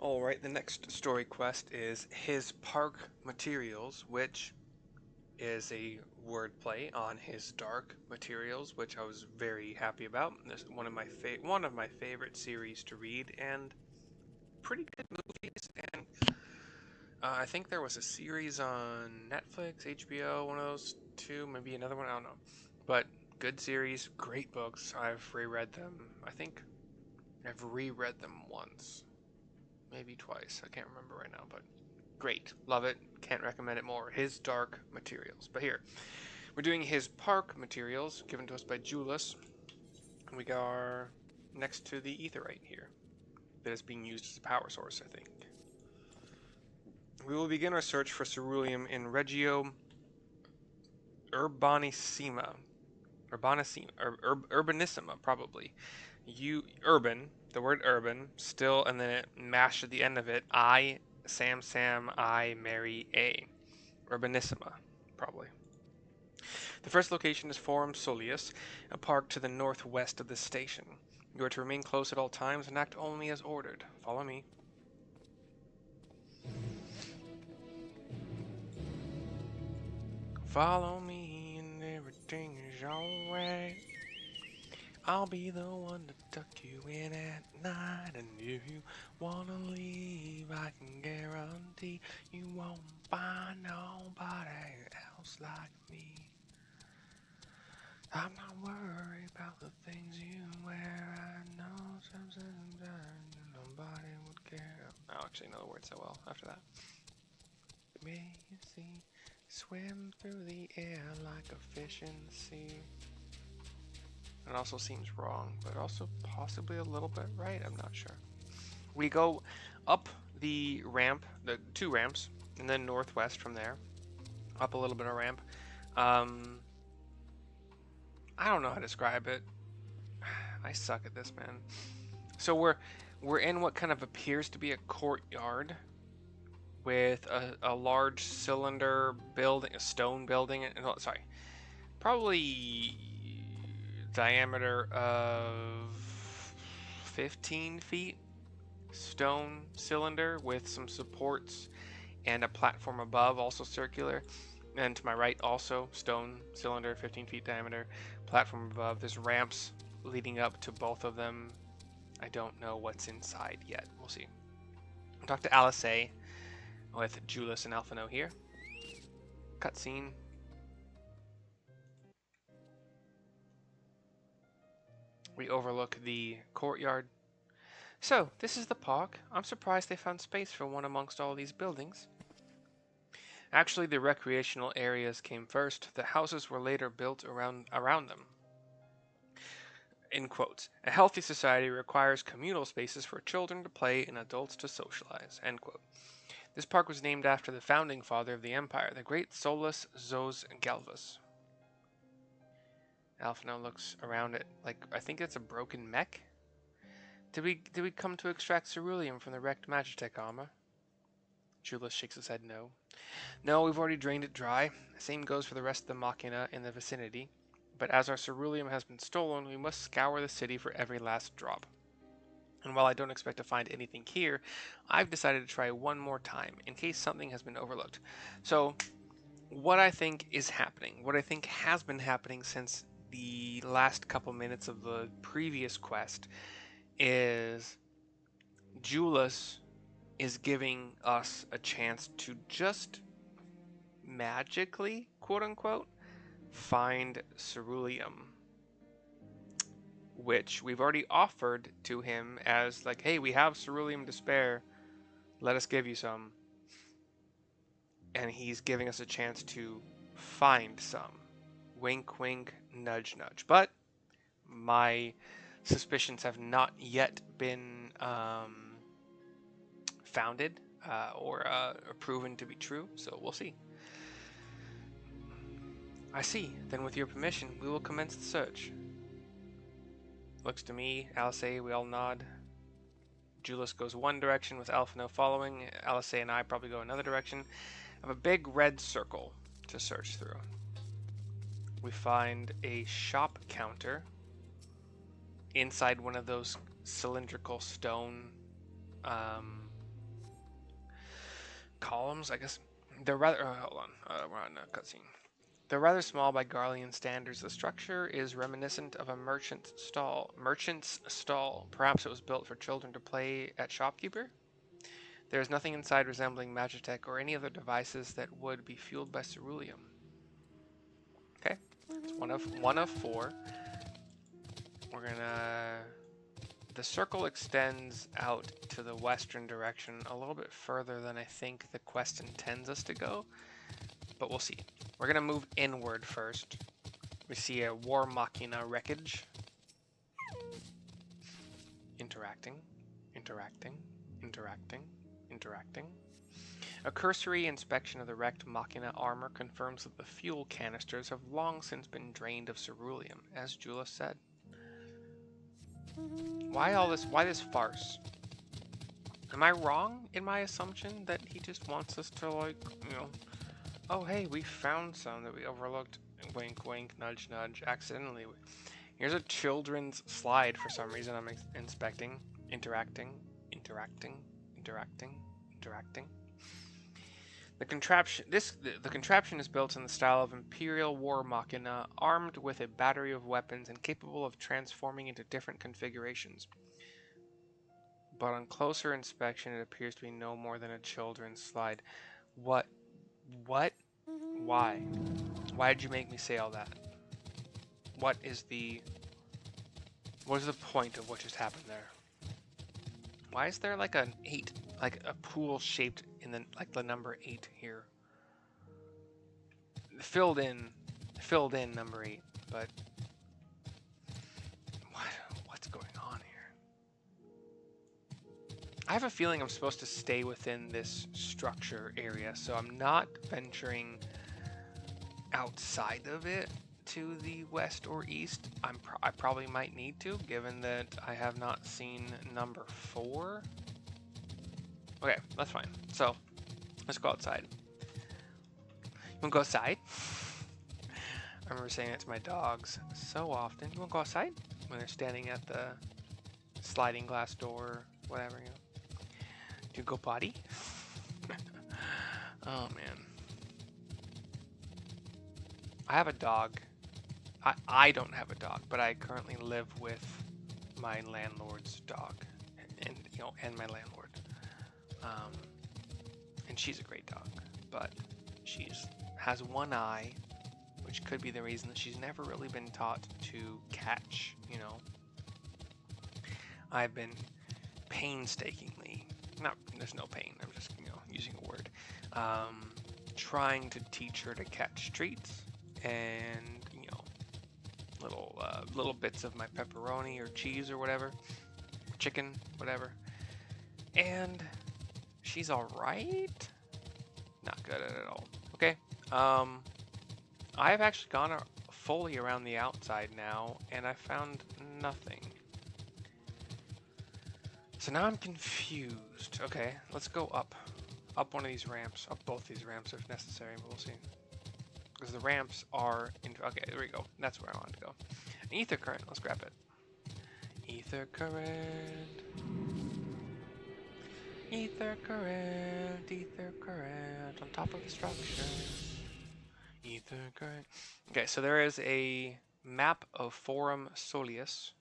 Alright, the next story quest is His Park Materials, which is a wordplay on His Dark Materials, which I was very happy about. This is one of my favorite series to read, and pretty good movies. And I think there was a series on Netflix, HBO, one of those two, maybe another one, I don't know. But good series, great books. I've reread them. I think I've reread them once, maybe twice. I can't remember right now, but great. Love it. Can't recommend it more. His Dark Materials. But here, we're doing His Park Materials, given to us by Julius. We are next to the aetheryte here, that is being used as a power source, I think. We will begin our search for ceruleum in Regio Urbanissima. Urbanissima, probably. Urban, the word urban, still, and then it mashed at the end of it. Sam, I, Mary, A. Urbanissima, probably. The first location is Forum Soleus, a park to the northwest of the station. You are to remain close at all times and act only as ordered. Follow me. Follow me and everything is alright. I'll be the one to tuck you in at night, and if you wanna leave, I can guarantee you won't find nobody else like me. I'm not worried about the things you wear. I know sometimes nobody would care. Oh, actually, know the words so well after that. May you see, swim through the air like a fish in the sea. It also seems wrong, but also possibly a little bit right. I'm not sure. We go up the ramp, the two ramps, and then northwest from there. Up a little bit of ramp. I don't know how to describe it. I suck at this, man. So we're in what kind of appears to be a courtyard with a large cylinder building, a stone building. Sorry, probably diameter of 15 feet stone cylinder with some supports and a platform above, also circular. And to my right, also stone cylinder, 15 feet diameter, platform above. There's ramps leading up to both of them. I don't know what's inside yet. We'll see. I'll talk to Alice A with Julius and Alphino here. Cutscene. We overlook the courtyard. So, this is the park. I'm surprised they found space for one amongst all these buildings. Actually, the recreational areas came first. The houses were later built around them. In quotes, a healthy society requires communal spaces for children to play and adults to socialize. End quote. This park was named after the founding father of the empire, the great Solus Zos Galvus. Alphino looks around it like, I think it's a broken mech? Did we come to extract ceruleum from the wrecked Magitech armor? Julius shakes his head no. No, we've already drained it dry. Same goes for the rest of the machina in the vicinity. But as our ceruleum has been stolen, we must scour the city for every last drop. And while I don't expect to find anything here, I've decided to try one more time, in case something has been overlooked. So, what I think is happening, what I think has been happening since the last couple minutes of the previous quest, is Julius is giving us a chance to just magically, quote-unquote, find ceruleum, which we've already offered to him as like, hey, we have ceruleum to spare, let us give you some. And he's giving us a chance to find some. Wink, wink, nudge, nudge. But my suspicions have not yet been founded or proven to be true, so we'll see. I see. Then with your permission, we will commence the search. Looks to me, Alice, we all nod. Julius goes one direction with Alphino following. Alice and I probably go another direction. I have a big red circle to search through. We find a shop counter inside one of those cylindrical stone columns, I guess. They're rather. Hold on. We're on a cutscene. They're rather small by Garlean standards. The structure is reminiscent of a merchant's stall. Merchant's stall. Perhaps it was built for children to play at shopkeeper. There is nothing inside resembling Magitech or any other devices that would be fueled by ceruleum. Okay, it's one of four. We're gonna. The circle extends out to the western direction a little bit further than I think the quest intends us to go, but we'll see. We're gonna move inward first. We see a War Machina wreckage. Interacting, interacting, interacting, interacting. A cursory inspection of the wrecked Machina armor confirms that the fuel canisters have long since been drained of ceruleum, as Julius said. Why all this? Why this farce? Am I wrong in my assumption that he just wants us to, like, you know, oh hey, we found some that we overlooked. Wink, wink, nudge, nudge. Accidentally. Here's a children's slide for some reason. I'm inspecting, interacting, interacting, interacting, interacting. The contraption is built in the style of Imperial War Machina, armed with a battery of weapons and capable of transforming into different configurations. But on closer inspection, it appears to be no more than a children's slide. What? What? Why? Why did you make me say all that? What is the point of what just happened there? Why is there like an 8, like a pool shaped in the the number 8 here? Filled in number 8, but what's going on here? I have a feeling I'm supposed to stay within this structure area, so I'm not venturing outside of it to the west or east. I probably might need to, given that I have not seen number 4. Okay, that's fine. So, let's go outside. You wanna go outside? I remember saying it to my dogs so often. You wanna go outside? When they're standing at the sliding glass door, whatever, you know. Do you go potty? Oh man. I have a dog. I don't have a dog, but I currently live with my landlord's dog, and and my landlord. And she's a great dog, but has one eye, which could be the reason that she's never really been taught to catch. I've been painstakingly, there's no pain. I'm just using a word. Trying to teach her to catch treats and little bits of my pepperoni or cheese or whateve, chicken, whatever, and she's all right. Not good at it all. Okay. I've actually gone fully around the outside now, and I found nothing. So now I'm confused. Okay, let's go up one of these ramps, up both these ramps if necessary, but we'll see. Because the ramps are okay, there we go. That's where I wanted to go. An ether current, let's grab it. Ether current. Ether current on top of the structure. Ether current. Okay, so there is a map of Forum Soleus.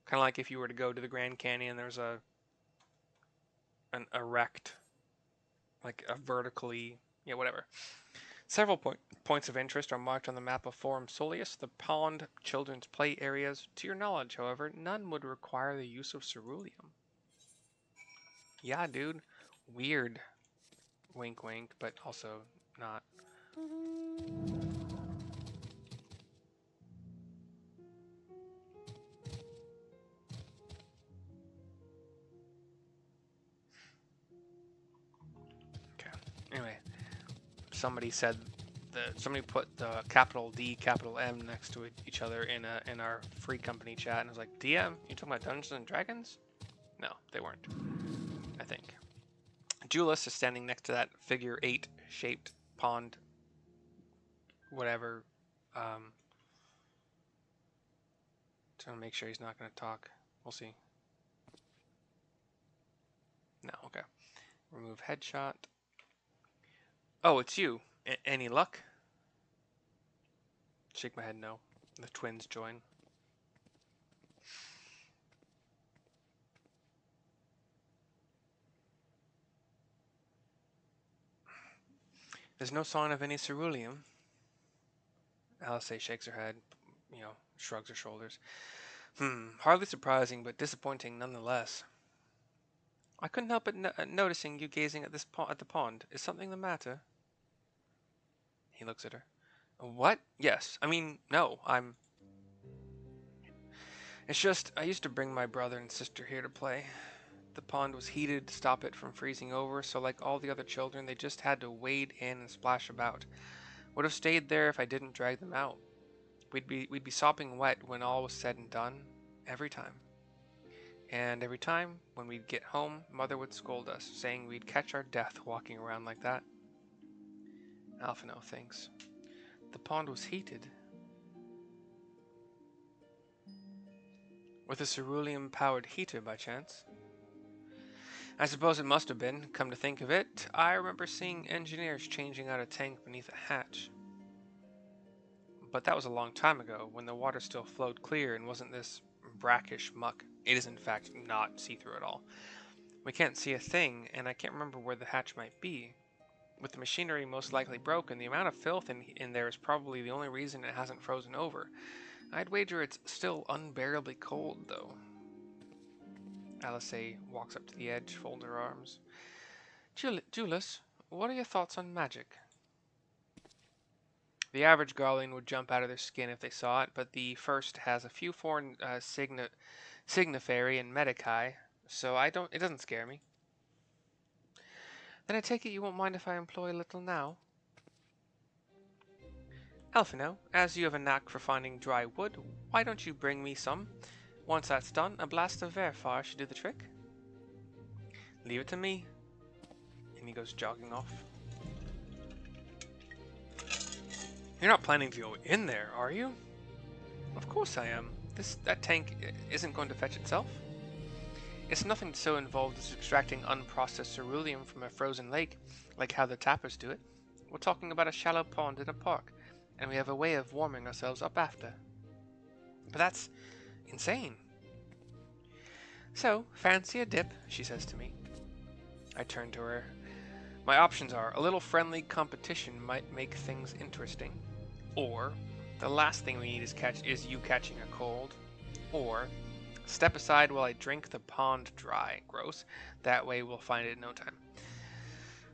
Kind of like if you were to go to the Grand Canyon, there's an erect, like a vertically, whatever. Several points of interest are marked on the map of Forum Soleus, the pond, children's play areas. To your knowledge, however, none would require the use of ceruleum. Yeah, dude. Weird. Wink, wink, but also not. Okay. Anyway, somebody put the capital D, capital M next to each other in our free company chat, and I was like, DM, you talking about Dungeons and Dragons? No, they weren't. I think. Julius is standing next to that figure 8 shaped pond, whatever. Trying to make sure he's not going to talk. We'll see. No, okay. Remove headshot. Oh, it's you. Any luck? Shake my head no. The twins join. There's no sign of any ceruleum. Alice shakes her head, shrugs her shoulders. Hardly surprising, but disappointing nonetheless. I couldn't help but noticing you gazing at at the pond. Is something the matter? He looks at her. What? Yes. I mean, no. It's just, I used to bring my brother and sister here to play. The pond was heated to stop it from freezing over, so like all the other children, they just had to wade in and splash about. Would have stayed there if I didn't drag them out. We'd be sopping wet when all was said and done, every time. And every time, when we'd get home, Mother would scold us, saying we'd catch our death walking around like that. Alphino thinks. The pond was heated. With a ceruleum-powered heater, by chance? I suppose it must have been. Come to think of it, I remember seeing engineers changing out a tank beneath a hatch. But that was a long time ago, when the water still flowed clear and wasn't this brackish muck. It is in fact not see-through at all. We can't see a thing, and I can't remember where the hatch might be. With the machinery most likely broken, the amount of filth in there is probably the only reason it hasn't frozen over. I'd wager it's still unbearably cold, though. Alice walks up to the edge, folds her arms. Julius, what are your thoughts on magic? The average Garlean would jump out of their skin if they saw it, but the first has a few foreign signiferi and medici, so it doesn't scare me. Then I take it you won't mind if I employ a little now? Alphino, as you have a knack for finding dry wood, why don't you bring me some? Once that's done, a blast of verfire should do the trick. Leave it to me. And he goes jogging off. You're not planning to go in there, are you? Of course I am. That tank isn't going to fetch itself. It's nothing so involved as extracting unprocessed ceruleum from a frozen lake, like how the tappers do it. We're talking about a shallow pond in a park, and we have a way of warming ourselves up after. But that's insane. So, fancy a dip, she says to me. I turn to her. My options are, a little friendly competition might make things interesting. Or, the last thing we need is you catching a cold. Or, step aside while I drink the pond dry. Gross. That way we'll find it in no time.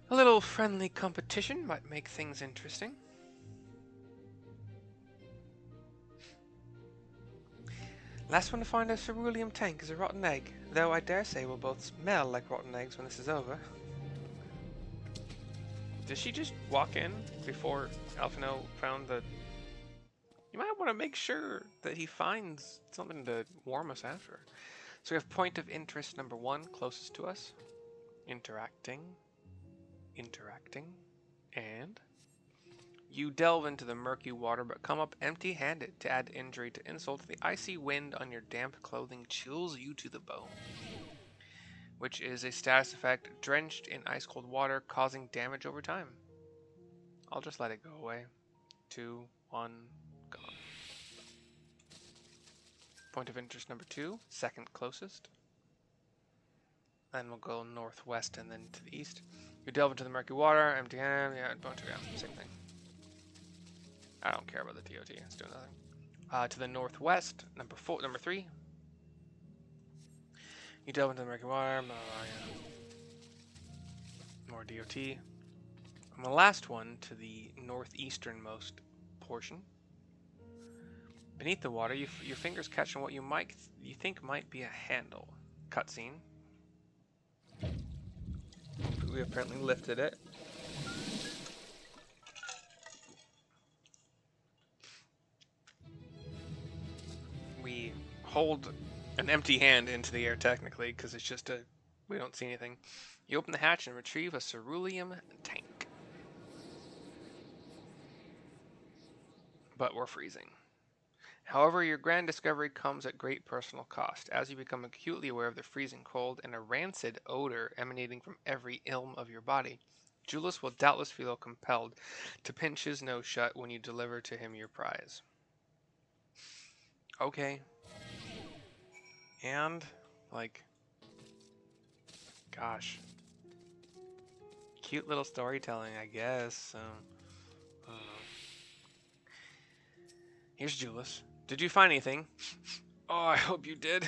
A little friendly competition might make things interesting. Last one to find a ceruleum tank is a rotten egg, though I dare say we'll both smell like rotten eggs when this is over. Did she just walk in before Alphino found the... You might want to make sure that he finds something to warm us after. So we have point of interest number 1 closest to us. Interacting. And... You delve into the murky water but come up empty-handed. To add injury to insult, the icy wind on your damp clothing chills you to the bone. Which is a status effect drenched in ice-cold water, causing damage over time. I'll just let it go away. 2, 1, gone. Point of interest number 2, second closest. Then we'll go northwest and then to the east. You delve into the murky water, empty hand, same thing. I don't care about the DOT, it's doing nothing. To the northwest, number 3. You delve into the murky water, more DOT. And the last one to the northeasternmost portion. Beneath the water, your fingers catch on what you think might be a handle. Cutscene. We apparently lifted it. We hold an empty hand into the air technically, because it's just we don't see anything. You open the hatch and retrieve a ceruleum tank. But we're freezing. However, your grand discovery comes at great personal cost, as you become acutely aware of the freezing cold and a rancid odor emanating from every ilm of your body. Julius will doubtless feel compelled to pinch his nose shut when you deliver to him your prize. Okay. And, like, gosh. Cute little storytelling, I guess. Uh, Here's Julius. Did you find anything? Oh, I hope you did.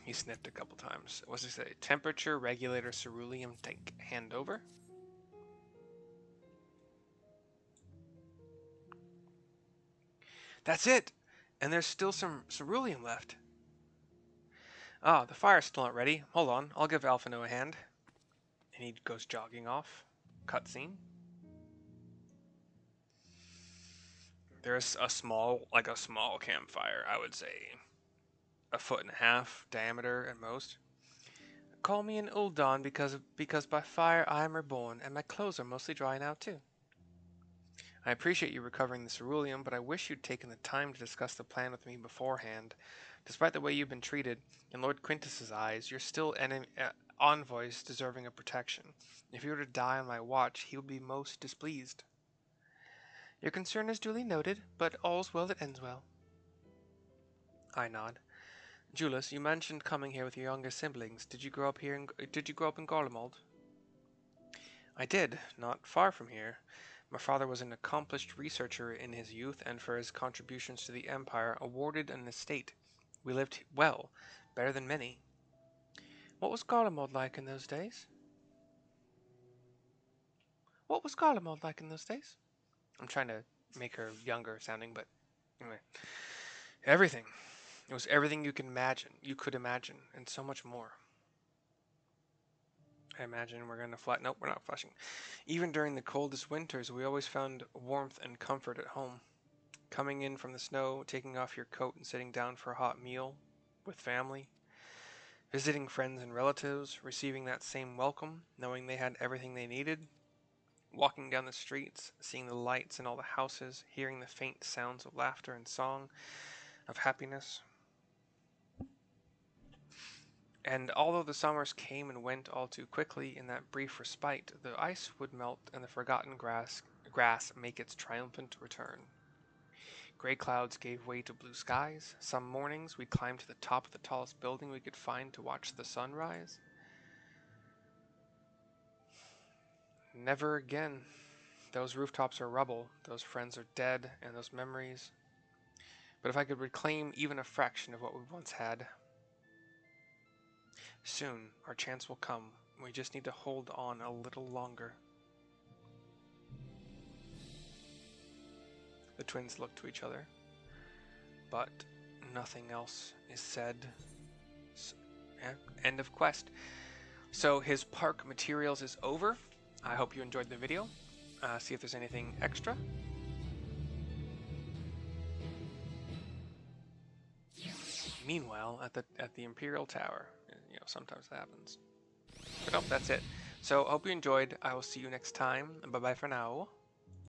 He sniffed a couple times. What's it say? Temperature regulator ceruleum tank. Hand over. That's it! And there's still some ceruleum left. Ah, the fire's still not ready. Hold on, I'll give Alphino a hand. And he goes jogging off. Cutscene. There's a small campfire, I would say. 1.5 feet diameter at most. Call me an Uldan because by fire I am reborn, and my clothes are mostly dry now too. I appreciate you recovering the ceruleum, but I wish you'd taken the time to discuss the plan with me beforehand. Despite the way you've been treated, in Lord Quintus's eyes, you're still envoys deserving of protection. If you were to die on my watch, he would be most displeased. Your concern is duly noted, but all's well that ends well. I nod. Julius, you mentioned coming here with your younger siblings. Did you grow up in Garlemald? I did, not far from here. My father was an accomplished researcher in his youth, and for his contributions to the Empire, awarded an estate. We lived well, better than many. What was Garlemald like in those days? What was Garlemald like in those days? I'm trying to make her younger sounding, but anyway. Everything. It was everything you could imagine, and so much more. I imagine we're going to fly. Nope, we're not flashing. Even during the coldest winters, we always found warmth and comfort at home. Coming in from the snow, taking off your coat and sitting down for a hot meal with family. Visiting friends and relatives, receiving that same welcome, knowing they had everything they needed. Walking down the streets, seeing the lights in all the houses, hearing the faint sounds of laughter and song, of happiness. And although the summers came and went all too quickly in that brief respite, the ice would melt and the forgotten grass make its triumphant return. Gray clouds gave way to blue skies. Some mornings we climbed to the top of the tallest building we could find to watch the sun rise. Never again. Those rooftops are rubble, those friends are dead, and those memories. But if I could reclaim even a fraction of what we once had. Soon, our chance will come. We just need to hold on a little longer. The twins look to each other, but nothing else is said. End of quest. So his park materials is over. I hope you enjoyed the video. See if there's anything extra. Meanwhile, at the Imperial Tower, sometimes that happens. But nope, that's it. So, hope you enjoyed. I will see you next time. Bye bye for now.